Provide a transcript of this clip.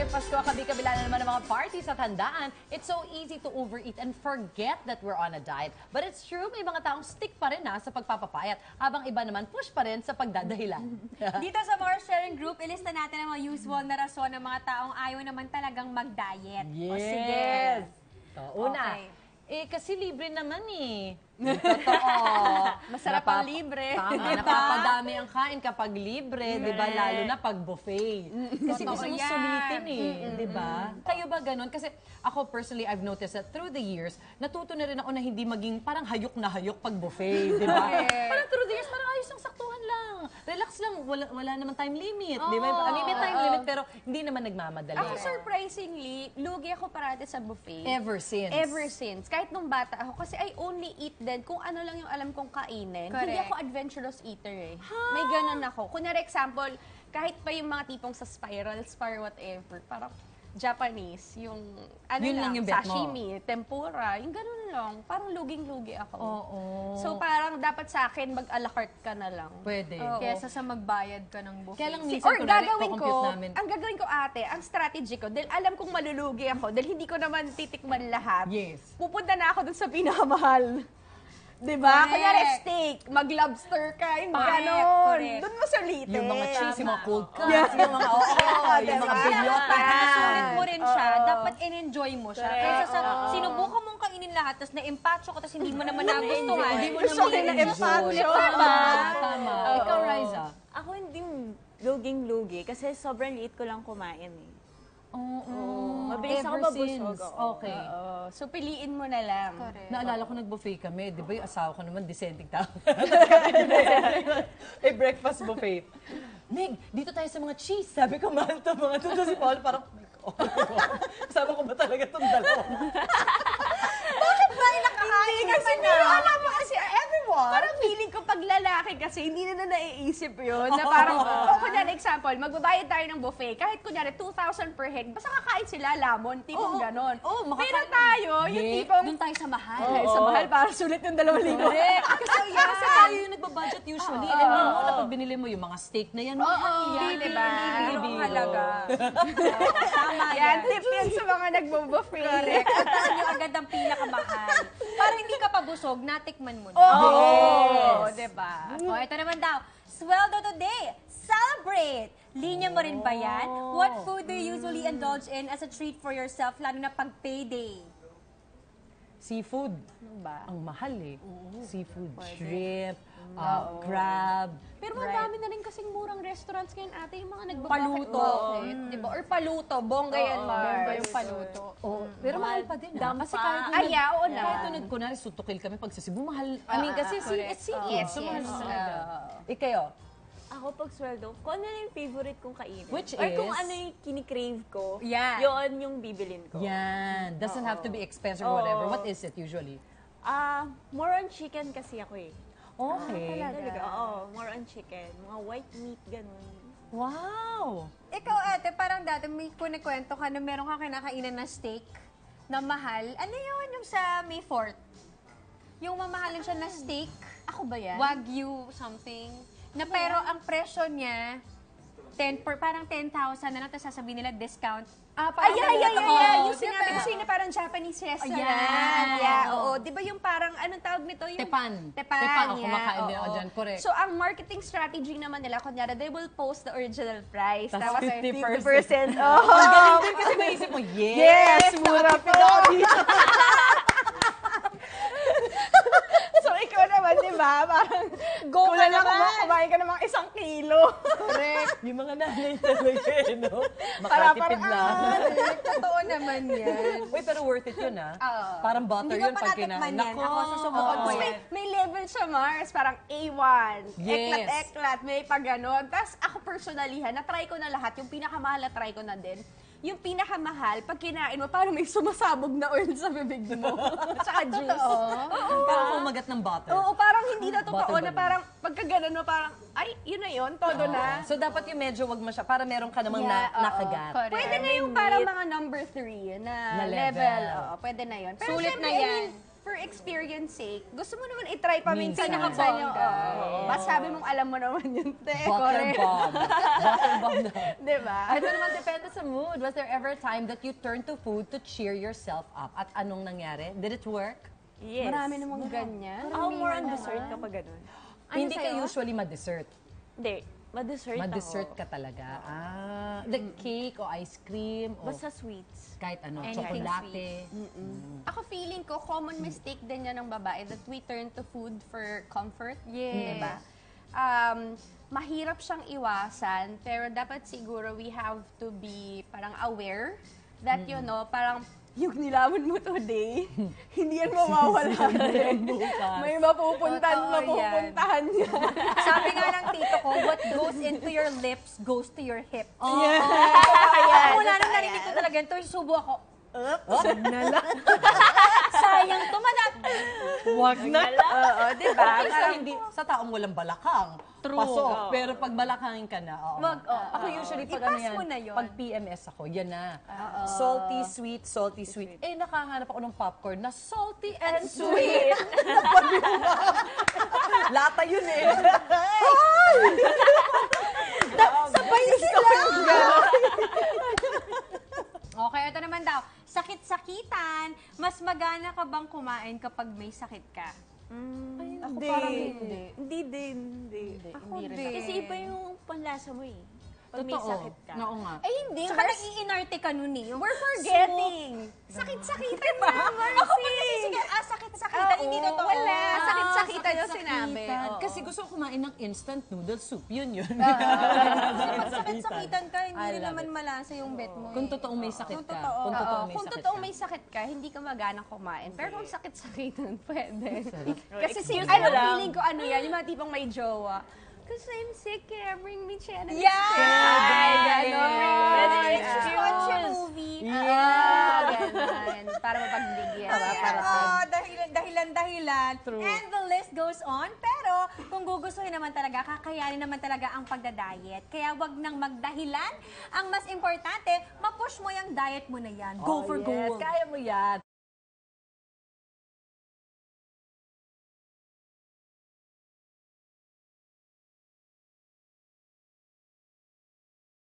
Tuwing Pasko, kabi-kabila na naman ng mga parties at handaan, it's so easy to overeat and forget that we're on a diet. But it's true, may mga taong stick pa rin sa pagpapapayat, habang iba naman push pa rin sa pagdadahilan. Dito sa Mars Sharing Group, ilista natin ang mga usual na rason ng mga taong ayaw naman talagang mag-diet. Yes! O sige. So, una, Okay. kasi libre naman Totoo. Masarap ang libre. Tama, Diba? napapadami ang kain kapag libre, di ba? Lalo na pag buffet. Kasi Totoo gusto mo yan. sulitin di ba? Kayo ba ganun? Kasi ako personally, I've noticed that through the years, natuto na rin ako na hindi maging parang hayok na hayok pag buffet, di ba? Parang through the years, parang ayos ang saktuhan lang. Relax lang, wala naman time limit, di ba? I mean, may time limit, pero hindi naman nagmamadali. Ako surprisingly, lugi ako parati sa buffet. Ever since. Ever since. Kahit nung bata ako. Kasi I only eat then kung ano lang yung alam kong kainin. Correct. Hindi ako adventurous eater May ganun ako. Kunyari example, kahit pa yung mga tipong sa spirals or whatever, parang Japanese, yung ano Yun lang yung bet mo. sashimi, tempura, yung ganun lang. Parang luging-lugi ako. Oo. So parang dapat sa akin mag-a la carte ka na lang. Pwede. Oo. Kesa sa magbayad ka ng buffet. Kaya lang Or minsan, kunwari, gagawin ko, kukompute namin. ang gagawin ko ate, ang strategy ko, dahil alam kong malulugi ako, dahil hindi ko naman titikman lahat. Yes. Pupunta na ako dun sa pinakamahal. Diba? Correct. Kunyari steak, mag-lobster ka, yung Correct, ganon. correct. Doon mo sulitin. Yung mga cheese, yung mga cold cuts, Yeah. yung mga yung mga Diba? bilyota. Ah. Sulit mo rin siya, Oo. dapat in-enjoy mo siya. Correct. Kaysa sa Oo. sinubukan mong kainin lahat, tapos na-empacho ka, tapos hindi mo naman nagustuhan. Hindi mo Gusto ko naman na i-enjoy. empacho. Tama, tama. Oo. Ikaw, Riza. Ako hindi luging-lugi kasi sobrang liit ko lang kumain Oo. Mabilis ako Ever mabusog, since. oo. Okay. Oo. So piliin mo na lang. Correct. Naalala ko nag-buffet kami. Di ba yung asawa ko naman, dissenting tao. Eh, breakfast buffet. Meg, dito tayo sa mga cheese. Sabi ko, mahal to mga to. Si Paul parang, oh my God. Kasama ko ba talaga itong dalawa? Hindi kasi alam mo kasi everyone. Parang feeling ko pag lalaki kasi hindi na naiisip yun. Na parang, kung kunyari example, magbabayad tayo ng buffet. Kahit kunyari 2,000 per head, basta kakain sila lamon, tipong ganon. Pero tayo, yung Yeah. tipong, Doon tayo sa mahal. sa mahal para sulit yung 2,000. Kasi tayo yung nagbabudget usually. And yun mo, pag binili mo yung mga steak na yan, mahal yan. diba? Ang halaga. Tama Yan, yan. tip yan sa mga nagbo-buffet. Correct. Puntahan nyo agad ang pinakamahal. Para hindi ka pabusog, natikman mo na. Oo, diba? O, ito naman daw. Sweldo today. Celebrate! Linya mo rin ba yan? What food do you usually indulge in as a treat for yourself, lalo na pag payday? Seafood. Ang mahal Seafood, shrimp, crab. Pero madami na rin kasing murang restaurants ngayon ate, yung mga Paluto. Diba? Or paluto, bongga yan, Mars. Bongga yung paluto. Pero mahal pa din. Kasi kahit Ay, oo na. kahit nung kunwari sutukil kami pag sa Cebu, mahal. I mean, kasi it's seafood. Yes, so mahal yes. siya. Ikayo? Ako pag sweldo, kung ano yung favorite kong kainin. Which Or kung is? ano yung kinikrave ko, Yan. yun yung bibilin ko. Yan. Doesn't have to be expensive or whatever. What is it usually? More on chicken kasi ako Okay. Talaga? Oo, more on chicken. Mga white meat, ganun. Wow! Ikaw ate, parang dati may kunikwento ka na meron kang kinakainan na steak na mahal. Ano yun yung sa May 4th? Yung mamahalin siya na steak, Ako ba yan? Wagyu something, na pero ang presyo niya, parang 10,000 na lang, tapos sasabihin nila discount. Ay, Oo, yung sinabi ko sa'yo na parang Japanese restaurant. Ayan. Yeah, oo. Di ba yung parang, anong tawag nito? Yung Tepan. Tepan, Ako, yeah, kumakain din ako oo. dyan. Correct. So, ang marketing strategy naman nila, kunyari, they will post the original price. Tas 50%. 50%. Oh. Ang galing din kasi maisip mo, Yes, mura nakatipid to. ako dito. So, ikaw naman, di ba? Parang, Go ka kulang na naman. kumain ka namang 1 kilo. Correct. Yung mga nanay talaga, no? Para, Makatipid lang. Totoo naman yan. Uy, pero worth it yun, Parang butter Hindi ko yun pa pag natikman kinain. yan. Ako, susubukan ko Oo. yan. May level siya, Mars. Parang A1. Yes. Eklat-eklat. May pag ganon. Tapos ako personally, na-try ko na lahat. Yung pinakamahal na try ko na din. Yung pinakamahal, pag kinain mo, parang may sumasabog na oil sa bibig mo. Tsaka juice. Parang kumagat ng butter. Oo, parang hindi na totoo Butter na ba parang pagka ganon mo, parang, ay, yun na yun, todo na. So, dapat yung medyo wag mo siya, para meron ka namang Yeah, oo. nakagat. Correct. Pwede na yung parang mga number 3 na Na level. level. Oo, pwede na yun. Pero Sulit syempre, na yan. I mean, for experience sake, gusto mo naman i-try paminsan Minsan. minsan yung, basta sabi mong alam mo naman yun, te. Butter bomb. Butter bomb na. Diba? Ito naman depende sa mood. Was there ever a time that you turned to food to cheer yourself up? At anong nangyari? Did it work? Yes. Marami namang ganyan. Ako more on dessert kapag ganun. Hindi ka sa'yo? usually ma-dessert. Hindi. Ma-dessert Ma-dessert ako. ka talaga. Like cake o ice cream o Basta sweets. kahit ano, Anything chocolate. Ako feeling ko, common mistake din yan ng babae that we turn to food for comfort. Yes. Diba? Mahirap siyang iwasan, pero dapat siguro we have to be parang aware that, you know, parang yung nilaman mo today, hindi yan mawawala din. May mapupuntahan yan. Sabi nga ng tito ko, what goes into your lips goes to your hips. Ayan, Mula nung totoo narinig ko yan. talaga, ito subo ako. Sayang to, Wag na. Oo, diba? Parang hindi, sa taong walang balakang. True. Pasok. Pero pag balakangin ka na, oo. Ako usually pag ano I-pass yan, mo na yun. pag PMS ako, yan na. Salty, sweet. Eh, nakahanap ako ng popcorn na salty and sweet. Lata yun eh. Sabay sila! Okay, ito naman daw. Sakit-sakitan, mas magana ka bang kumain kapag may sakit ka? Ako parang hindi. Hindi din. Ako din. Kasi iba yung panlasa mo eh. Pag may Totoo. sakit ka. Oo nga. Ay, hindi. Tsaka nag-iinarte ka nun eh. We're forgetting. Sakit-sakitan mo naman, Ako pa nagsisige, sakit-sakitan, hindi totoo. Wala. Sakit-sakitan yung Sakit-sakitan. sinabi. Kasi gusto ko kumain ng instant noodle soup. Yun. Pag sakit-sakitan ka, hindi I rin love naman it. malasa yung bet mo. Kung totoong may sakit ka. totoo. Kung totoong may Kung sakit totoong ka. may sakit ka, hindi ka magana kumain. Pero kung sakit-sakitan, pwede. Kasi Excuse ano, mo lang. feeling ko ano yan, yung mga tipong may jowa. Because I'm sick, bring me Chena. Yeah! Ay, ganon. Let's just watch a movie. Ganon. Para mapagbigyan. Dahilan. And the list goes on. Pero kung gugustuhin naman talaga, kakayanin naman talaga ang pagda-diet. Kaya wag nang magdahilan. Ang mas importante, mapush mo yung diet mo na yan. Go for gold. Kaya mo yan.